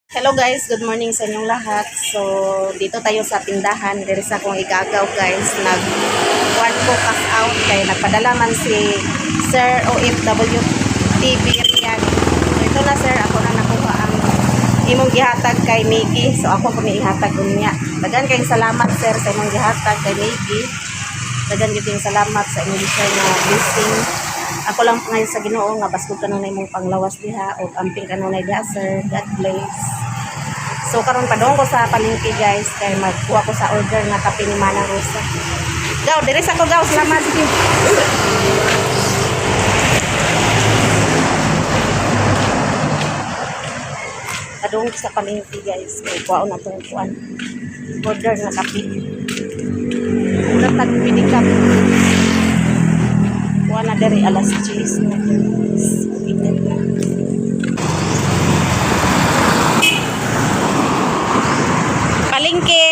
Hello guys, good morning sa inyong lahat. So, dito tayo sa tindahan. Dito sa akong igagaw guys. Nag-one ko cash out kay nagpadala man si Sir OFW TV Riyadh. So, ito na sir, ako na nakuha ang imong gihatag kay Miggy. So, ako kung ihatag niya. Dagan kayong salamat sir sa imong gihatag kay Miggy. Dagan kayong salamat sa imong sir na blessing. Ako lang ngayon sa Ginoo nga baskog kanunay mong panglawas diha o amping kanunay diha sir. God bless. So karon padong ko sa palengke guys kay magkuha ko sa order nga kape ni Manang Rosa. Gaw, diri sa ko gaw, salamat. Padong ko sa palengke guys kay kuha na tong kuan. Order nga kape. Ulat tagpidikap. Kuha na diri alas 10 na. Palengke.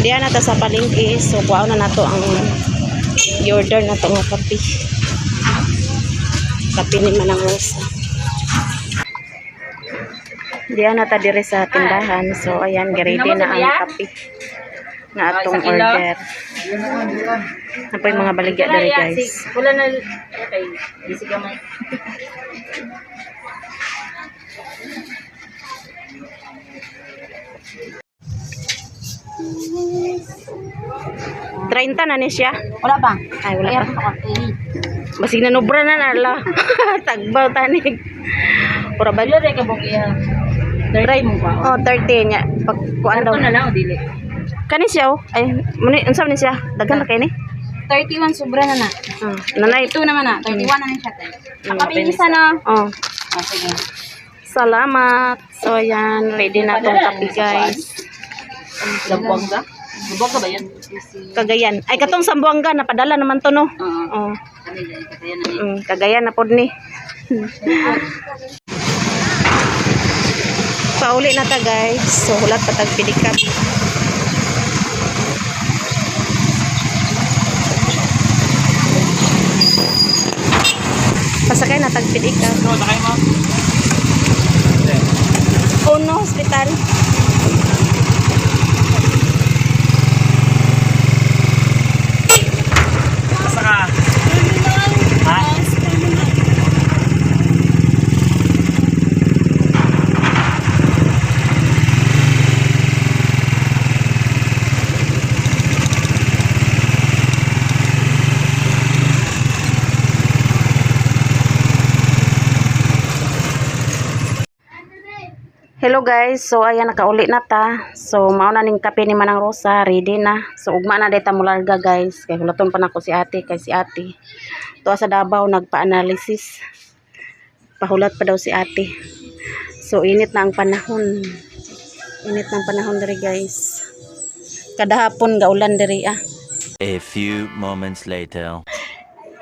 Diyan na ta sa palengke. So, kuha na nato ang i-order na to ng kape. Kape ni Manang Rosa. Diyan na ta dire sa tindahan. So, ayan, ready na ang kape na atong order. Ano po yung mga baligya dari guys. Wala na. Okay. Bisig gamay. Treinta na ni siya. Wala pa. Ay, wala pa. Eh. Basig na nubra na nala. Tagbaw tanig. Pura ba? Wala rin ka bong iya. 30 mo ba? Oh, 30 niya. Pag kuan daw. Ano na lang o dili? Kani siya oh. Ay, muni unsa ni siya? Daghan na kay ni. 31 sobra na na. Nanay 32 naman na. 31 na ni siya. Kapin isa na. Oh. Ah, sige. Salamat. So ayan, ready na tong kape guys. Zamboanga? Zamboanga ba yan? Cagayan. Ay katong Zamboanga napadala naman to no. Oo. Oh. Katayan na Cagayan na pod ni. Pauli na ta guys. So hulat patag pidikap. Pasakay na tag pidikap. No, sakay mo. Oh no, hospital. Basta ka. Ha? Hello guys, so ayan nakauli na ta. So mao na ning kape ni Manang Rosa, ready na. So ugma na dayta mularga guys. Kay hulaton pa nako si ate kay si ate. Tuwa sa Davao nagpa-analysis. Pahulat pa daw si ate. So init na ang panahon. Init ng panahon diri guys. Kada hapon gaulan diri ah. A few moments later.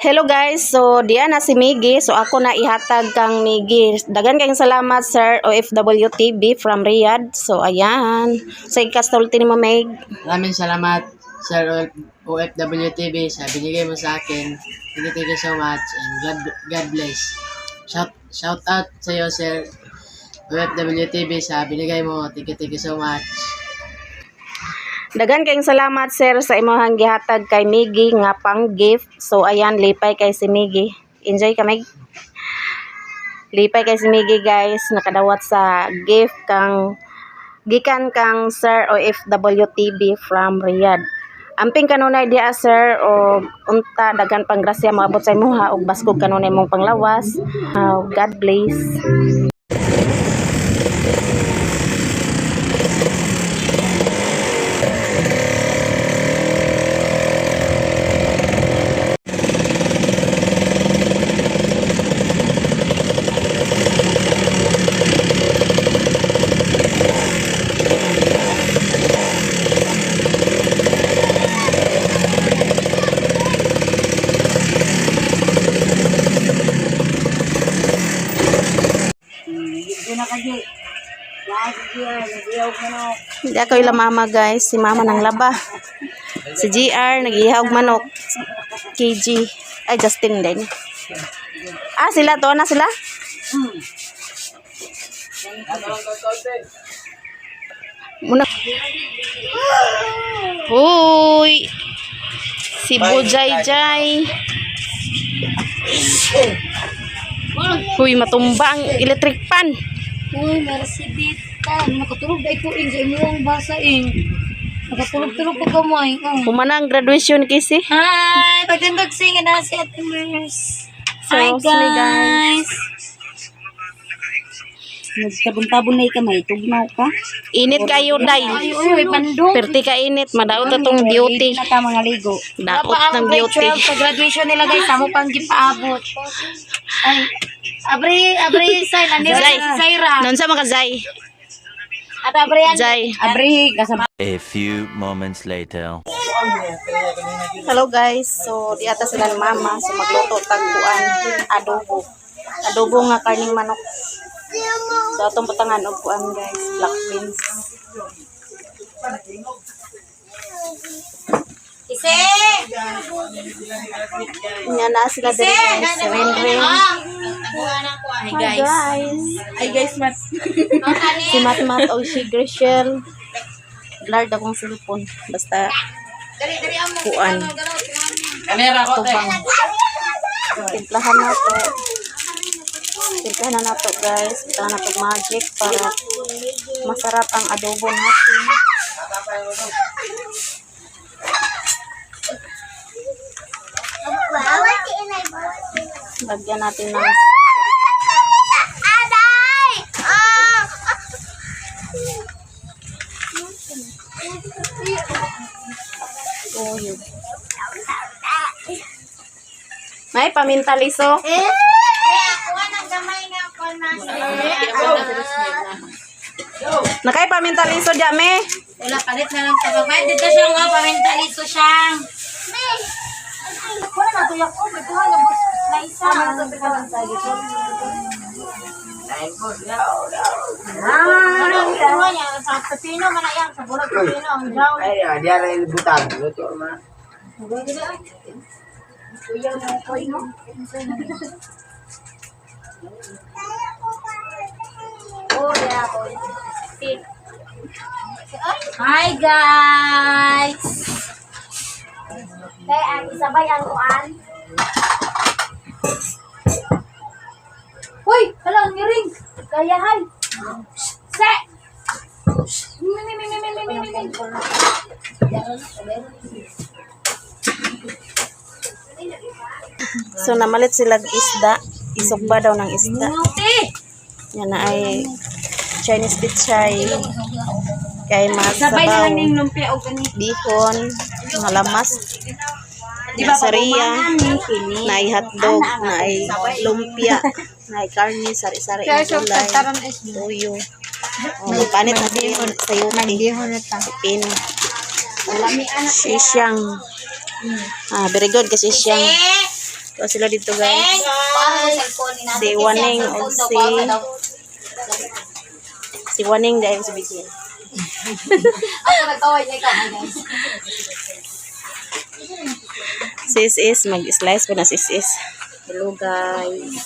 Hello guys, so diyan na si Miggy. So ako na ihatag kang Miggy. Dagan kayong salamat Sir OFW TV from Riyadh. So ayan. Sa ikastulti ni Meg. Maraming salamat, Sir OFW TV, sa binigay mo sa akin. Thank you so much and God bless. Shout out sa iyo, Sir OFW TV, sa binigay mo. Thank you so much. Dagan kayong salamat sir sa imong gihatag kay Miggy nga pang gift. So ayan, lipay kay si Miggy. Enjoy ka Meg. Lipay kay si Miggy guys, nakadawat sa gift kang gikan kang Sir OFW TV from Riyadh. Amping kanunay diha sir o unta dagan pang grasya maabot sa imuha ug baskog kanunay mong panglawas. God bless. Hindi ako ila mama guys. Si mama nang laba. Si GR nag-ihawag manok. KG. Ay, Justin din. Ah, sila to na sila? Muna. Uy. Si Bujay-jay. Uy, matumba ang electric pan. Uy, Mercedita. Nakatulog dahil ko in sa inyong basain. Nakatulog-tulog ko gamay. Humana ang graduation kasi. Hi! Pagtindog singin na si Ate Mers. So, Hi sini, guys! Nagtabon-tabon na ikamay. Tugnaw ka. Init kayo, day. Ay, uy, bandong. Perti ka init. Madaot atong beauty. Na ta mga ligo. Daot ng beauty. Sa graduation nila guys, amo pang gipaabot. Ay, abri, say, nandito Zay. si Zaira. Noon sa mga Zay. At abri, Zay. abri, kasama. A few moments later. Hello guys. So, di ata sila ni mama. So, magluto tagpuan. Adobo. Adobo nga karning manok. So, atong patangan og kuan guys. Black beans. Ise! Nga na sila diri guys. Si Renren. Hi Guys. Hi guys, Mat. Si Matmat o si Grishel. Blurred akong cellphone. Basta kuan. Kamera ko, te. Tubang. Timplahan na to. Timplahan na to guys. Timplahan na to magic para masarap ang adobo natin. Lagyan natin ng toyo. May paminta liso. Nakay paminta liso diya me. Wala, palit na lang sa babae. Dito siya nga, pamintaliso siya. Wala na tuyak ko. Dito nga, labos na isa. Sa pepino, manayang. Sa bulag pepino, ang jaw. dia rin butang. Luto ma. Hi guys! Kaya ang isabay ang kuan. Hoy! Hala, ang ngiring! Kaya hay! Se! So namalit sila isda. Isugba daw ng isda. Muti! Yan na ay Chinese pichay. Kay Sabay na masabaw. lang ng lumpia o ganito. Bihon. Mga lamas. Di ba Sariya. pabumangan? Na ay hotdog. Na ay lumpia. Na ay karne. Sari-sari. Ang gulay. Tuyo. Oh, panit na sa yuki. Pin. Sisyang. Ah, very good kasi siyang. So sila dito guys. Si Waning o si Waning dahil sa bigyan. Ako nagkaway niya ikaw, guys. Sis is mag-slice ko na sis is. Hello guys.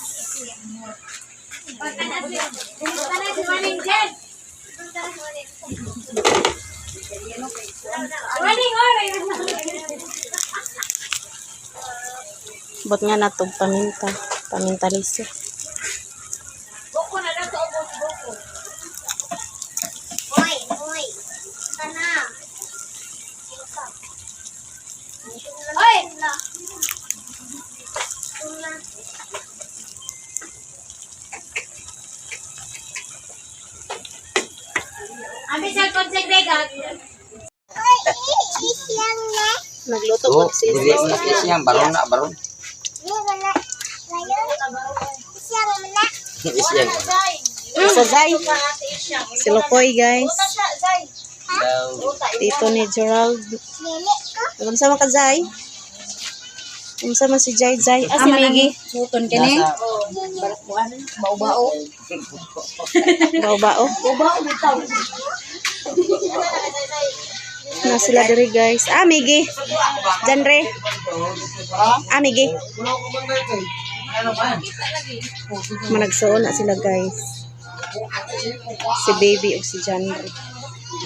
Bot nga na to paminta. Paminta liso. Abi sa konseg regat. Nagluto ko sis. Siyang baron na baron. Siyang. Isa Zay. Si Lokoy guys. Tito ni Gerald. Unsa man ka Zay? Unsa man si Jay Jay? Ah, si Miggy. Suton kini. Bau-bau. Bao-bao. Bau bitaw. Na sila diri guys. Ah, Miggy. Janre. Amigi. Managsuon na sila guys. Si baby o si Janry.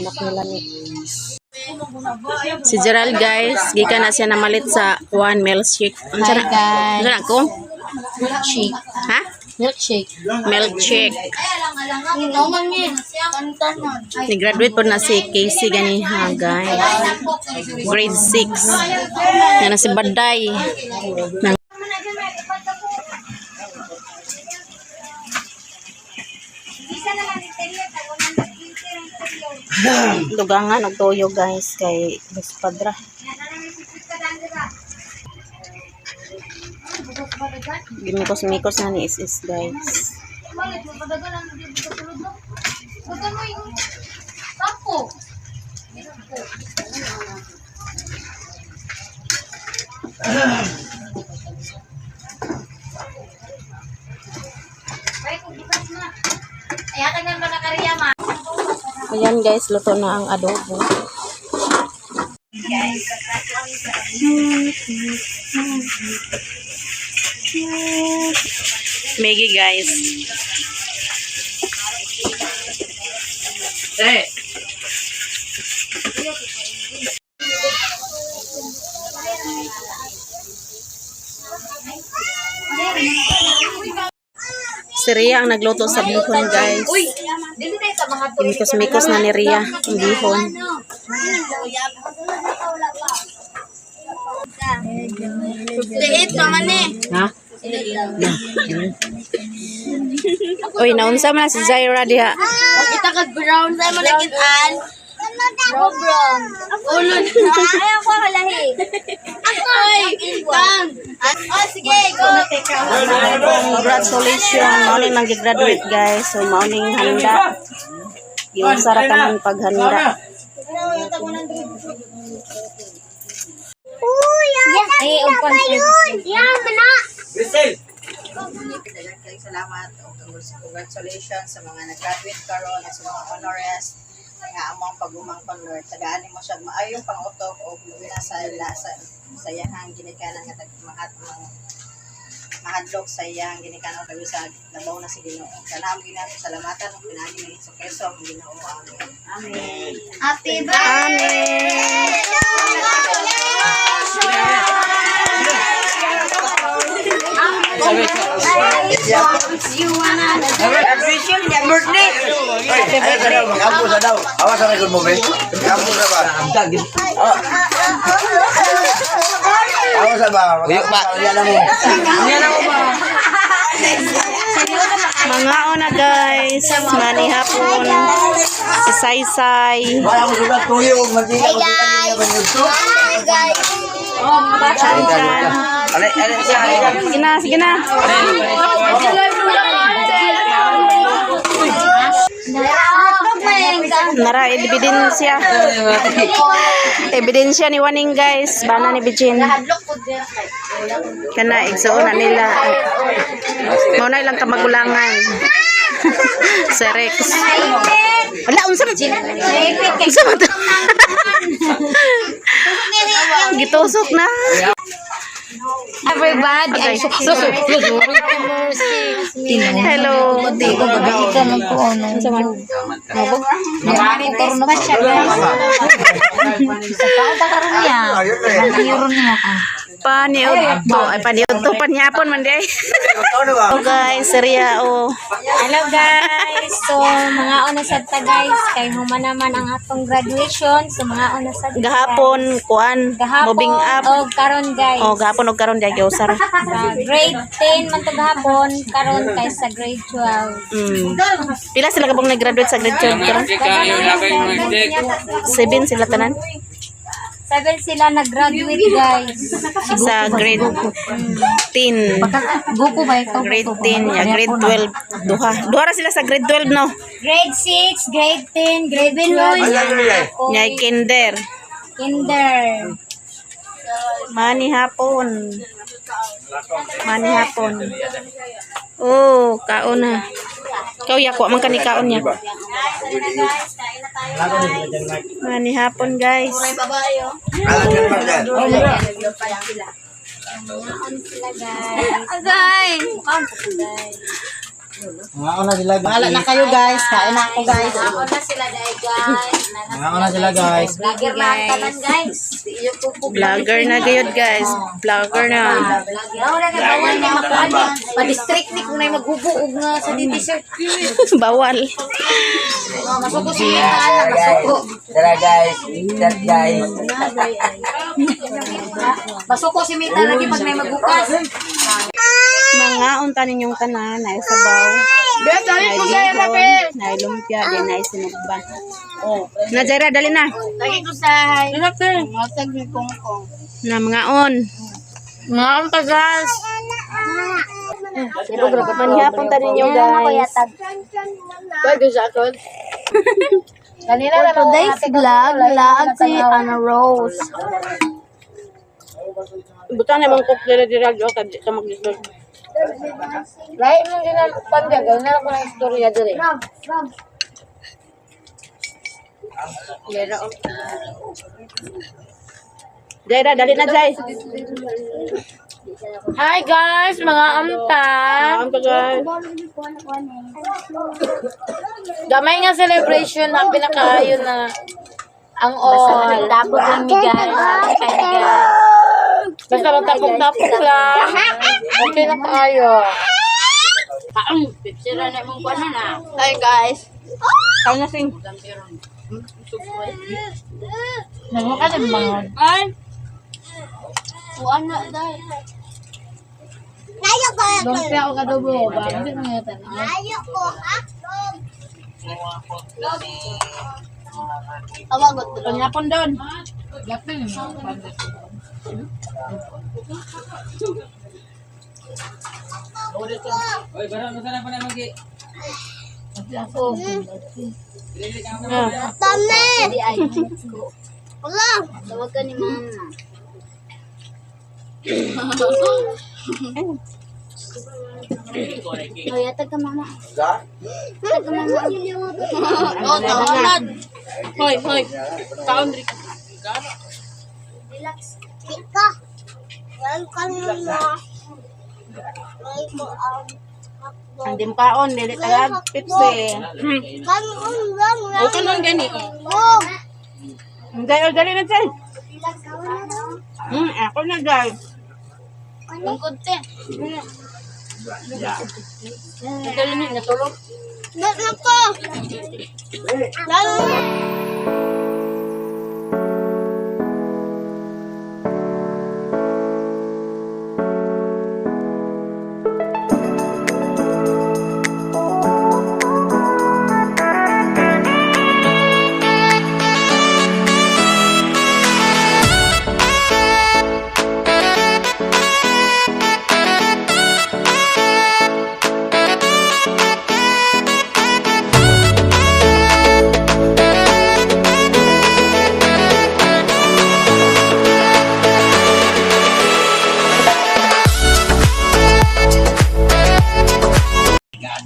Anak nila ni. Si Gerald guys, gikan na siya namalit sa one milkshake. Ano siya na? Ano siya na ko? Milkshake. Ha? Milkshake. Milkshake. Naman yun. Ni-graduate po na si Casey ganiha guys. Grade 6. Yan na si Baday. Dugangan og toyo guys kay Bus Padra. Gimikos-mikos na ni is guys. Ayan guys, luto na ang adobo. Maggi guys. Eh. Si Ria ang nagluto sa bihon guys. Mikos-mikos na ni Ria ang bihon. Liit naman eh. Ha? Uy, naunsa man na si Zaira diha. Kita ka brown sa mo nakitaan. Brown. Ulo na. Ay, ako malahi. Akoy. Tang. Oh, sige, go. Congratulations. Mauning nag-graduate guys. So, mauning handa. Yung saratanan paghanda. Eh, upan siya. Crystal. Salamat o congratulations sa mga nag-graduate karon at sa mga honores nga among pag-umangkon Lord. Tagaan mo siya maayong pangutok o sa iyang ginikanan nga mahadlok sa iyang ginikanan o sa labaw na si Ginoo. Kanang ginako salamatan ug pinagi ni sa keso ang Ginoo. Amen. Happy birthday. Kamu sa daw. Awas sa record mo, be. Kamu sa ba? Awas sa ba? Uyok ba? Yan mo. Yan mo ba? Mga ona guys. Manihapon. Si Saysay. Wala mo sugat tuyok. Magiging ako sa kanila ba nito? Chan-chan. Sige na, sige na. Nara, ebidensya. Ebidensya ni Waning guys. Bana ni Bijin. Kana, igsuon na nila. Mauna ilang kamagulangan. Sa Rex. Wala, unsa man. Unsa man to? Gitusok na. Everybody, ay Hello. Ika man po ano. Monitor na ba siya guys? Sa tao pa karon niya. Mayroon niya ka. Paniod to. Ay, paniod to. Panyapon man day. Hello guys. Seria o. Hello guys. So, mga una sa ta guys. Kay human naman ang atong graduation. So, mga una sa ta. Gahapon, kuan. Gahapon Moving up. o karon guys. Oh, gahapon o karon day gyusar. Sa grade 10 man to gahapon. Karon kay sa grade 12. Pila sila kabong nag-graduate sa grade 12 karon? 7 sila tanan. 7 sila nag-graduate guys. Sa grade 10. Buko ba ito? Grade 10 ya, grade 12. Duha ra sila sa grade 12 no. Grade 6, grade 10, grade 12. Nyay kinder. Kinder. Manihapon. Manihapon. Oh, kaon na. Ikaw yako man kani kaon niya. Manihapon guys. Agay! Mga una sila guys. Bahala na kayo guys. Kain na ako guys. Ako na sila guys. Mga una sila guys. Vlogger na ang tanan guys. Iyo po po. Vlogger na gayud guys. Vlogger na. Ako na bawal na makuha. Pa-district ni kung na magbubuog nga sa t-shirt. Bawal. Masuko siya na masuko. Tara guys. Chat guys. Masuko si Mita lagi pag may magbukas. Mga unta ninyong tanan na sabaw. Na lumpia din na sinugba. Na Jaira dali na. Lagi ko sa matag ni Kongkong. Na mga on. Mga tagas. Pero grabe man hapon ta ninyo guys. Pwede sa akin. Kanina na today's vlog, laag si Anna Rose. Buta na bang kuplera di radyo ka di ka mag-vlog. Lahat mo din ang pandya, gawin na lang ko ng istorya dito. Jaira dali na Jai. Hi guys, mga amta. Guys. Gamay nga celebration na pinakaayo na ang all. Tapos lang ni guys. Basta magtapok-tapok lang. Okay na kaayo. Sira na mong kuwan na. Hi guys. Tao na sing. Nagmukha na mga. Ay. Kuwan na dahil. Lumpia o kadobo ba? Hindi ko nga tanong. Awagot doon. Panyapon doon. Lapin. Oy, barang mo sana pa na magi. Hindi ay. Wala. Tawag ka ni mama. Oh, yata ka mama. Yata ka mama. Oh, tawag. Hoy, hoy. Kaon ri. Relax. Tika. Welcome mama. Hindi mo kaon dili tagad Pepsi. Okay lang gani. Dali na Jai. Ako na Jai. Lungkod te. Dali na natulog. Dali ko. Lalo.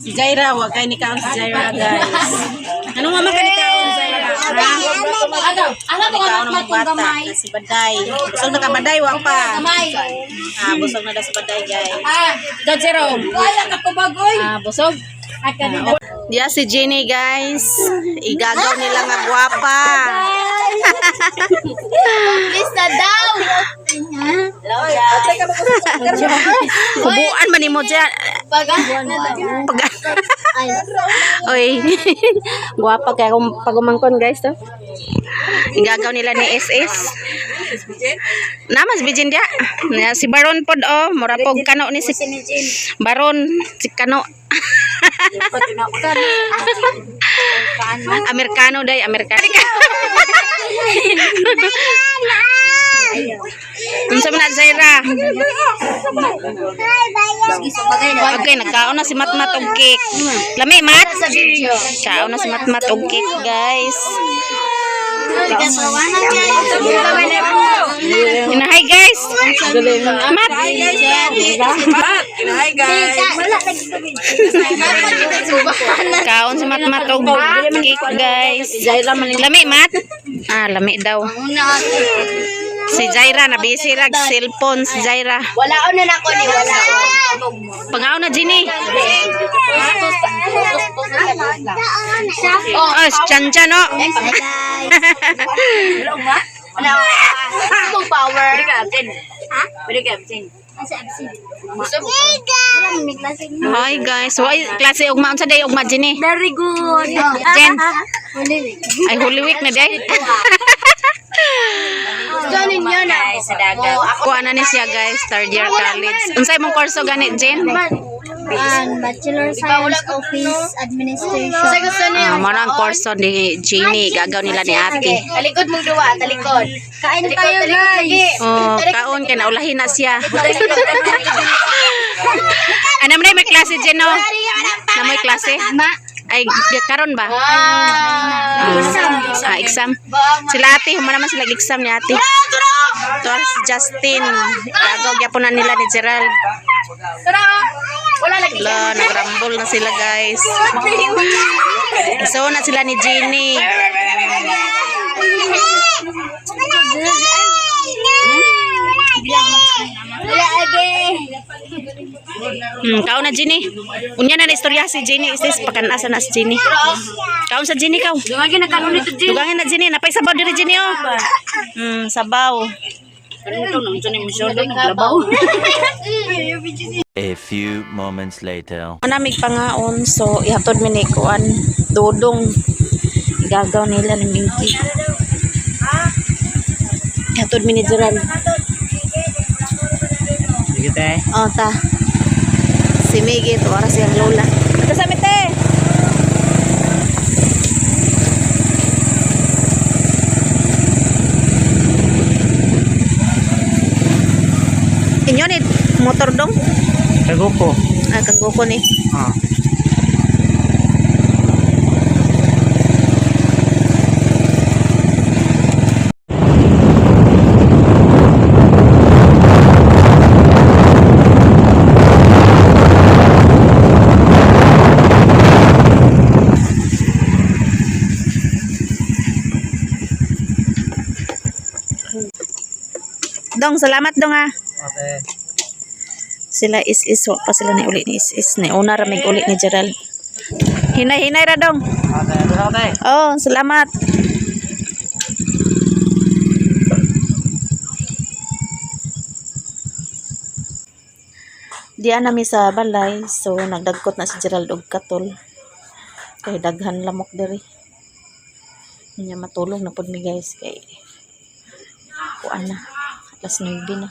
Si Jaira, wag kay ni kaon si Jaira guys. Ano mama ka ni kaon Jaira? Ano to Kaon nga ng bata si Baday. Busog na ka Baday wa pa. Gamay. Busog na daw si Baday guys. Dad Jerome. Wala ka kubagoy. Busog. Diya si Jenny guys. Igagaw nila nga gwapa. Lista daw. Kubuan man nimo diya. Pag Oy. Gwapa kay kung pagumangkon guys to. Igagaw nila ni SS. Namas bijin dia. Si Baron pod mura pog kano ni si Baron si kano. Amerikano day, Amerikano. Unsa man na Zaira? Okay, nagkaon na si Matmat og cake. Lami Mat. Kaon na si Matmat og cake, guys. Inahay guys. Mat. Inahay guys. Kaon si Matmat og cake guys. Lami Mat. Lami daw. Si Jaira na busy rag cellphone si Jaira. Wala ko na ako ni wala. Pangaw na Ginny. Oh, Oh, Chan no. wala. Full power. Pwede ka absent. Ha? Pwede ka absent. Asa absent? Gusto mo? Wala may klase. Hi guys. Why klase ugma unsa day ugma Ginny? Very good. Jen. Holy week. Ay Holy Week na day. Gusto ninyo na. Kuha na ni siya guys, third year college. Unsay mong kurso gani Jen? Bachelor Science Office Administration. Sa gusto niyo? Mara ang kurso ni Ginny, gagaw nila ni ate. Talikod mong duwa, talikod. Kain tayo guys. Oh, kaon kay naulahin na siya. Ano man may klase Jen no? Na may klase? Ay karon ba? Exam. Sila ate, humana naman sila exam ni ate. Tuwa si Justin. Gagaw gyapon na nila ni Gerald. Wala lagi. Wala, nagrambol na sila guys. So na sila ni Ginny. Wala lagi. Kao na Ginny. Unya na istorya si Ginny. Isis pakanasa na si Ginny. Kaon sa Ginny kaw. Dungagin na kanon nito Jin. Dugangin na Ginny. Napay sabaw diri Ginny oh. Sabaw. A few moments later. Manamig pangaon so ihatod mi ni kuan dudong gagaw nila ng mingki. Ihatod mi ni Gerald. Sige tayo. Oh ta. Si Migit oras siyang lola. Ito sa mite. Inyo ni motor dong. Kagupo. Kang guko ni. Ah. Dong, salamat dong ah. Okay. Sila is wa pa sila ni uli ni is ni una ra mig uli ni Gerald. Hinay ra dong. Okay, okay. Oh, salamat. Diyan nami sa balay, so nagdagkot na si Gerald og katol. Kay daghan lamok diri. Nya matulog na pud mi guys kay kuan na. Alas 9 na.